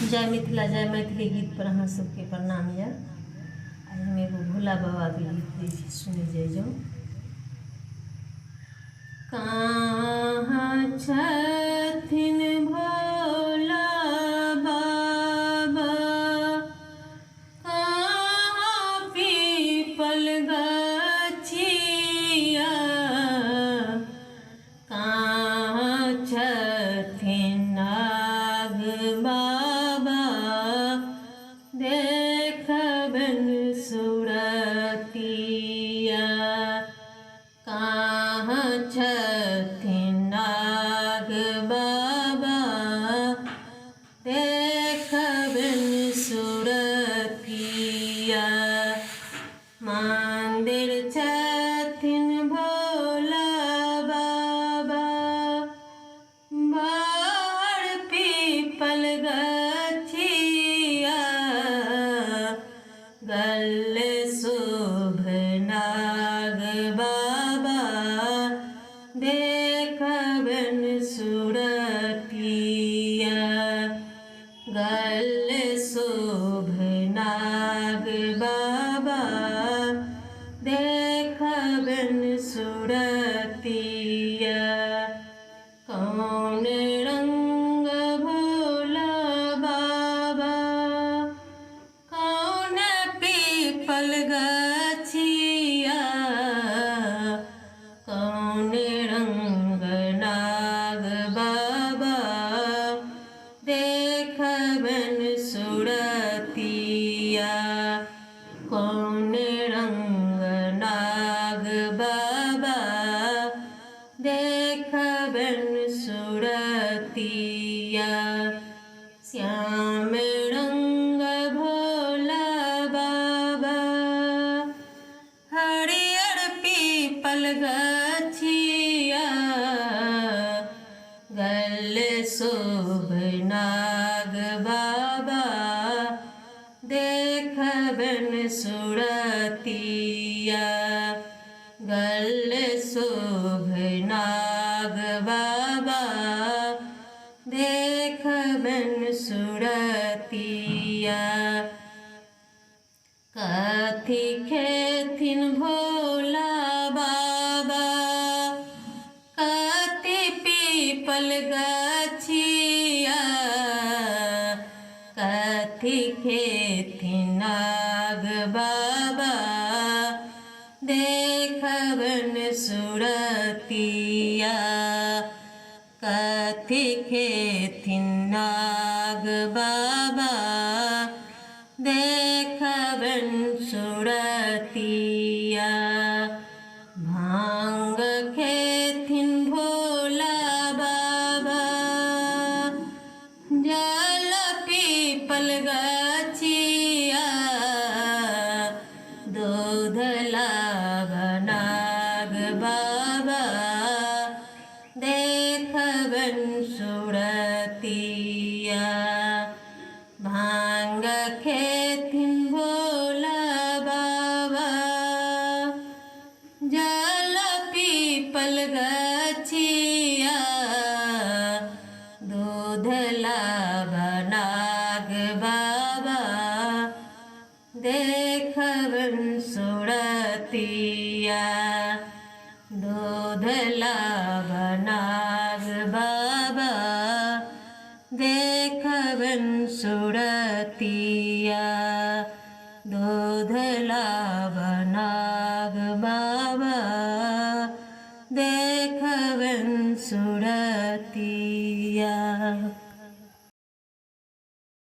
जय मिथिला जय मैथिली गीत पर अहाँ सबके प्रणाम यऽ। आइ हम एगो भोला बाबा के गीत दै छी, सुनि जाइजो। कहाँ छथिन भोला बाबा, कहाँ पीपल गछिया, कहाँ छथिन नाग बाबा, देखबन सुरतिया। कहाँ छथिन नाग बाबा, देखबन सुरतिया। मंदिर छथिन भोला बाबा, बड़ पीपल गछिया, गले शुभ नाग बाबा, देखबन सुरतिया। गले शुभ नाग बाबा, देखबन सुरतिया। कौन रंग भोला बाबा, कौन पीपल गछिया, कौन रंग नाग बाबा, देखबन सुरतिया। कौन रंग नाग बाबा, देखबन सुरतिया। श्याम रंग भोला बाबा, हरियर पीपल गछिया, गले शुभ नाग बाबा, देखबन सुरतिया। गले शुभ नाग बाबा, देखबन सुरतिया। कथी खेथिन भोला बाबा, कथी पीपल गछिया, कथी खेथिन नाग बाबा, देखबन सुरतिया। कथी खेथिन नाग बाबा, देखबन सुरतिया। भांग खेथिन भोला बाबा, जल पीपल गछिया, दूध लाब नाग बाबा, देखबन सुरतिया। भांग खेथिन भोला बाबा, जल पीपल गछिया, दूध लाब नाग बाबा, देखबन सुरतिया। दूध लाब नाग बाबा, देखबन सुरतिया। दूध लाब नाग बाबा, देखबन सुरतिया।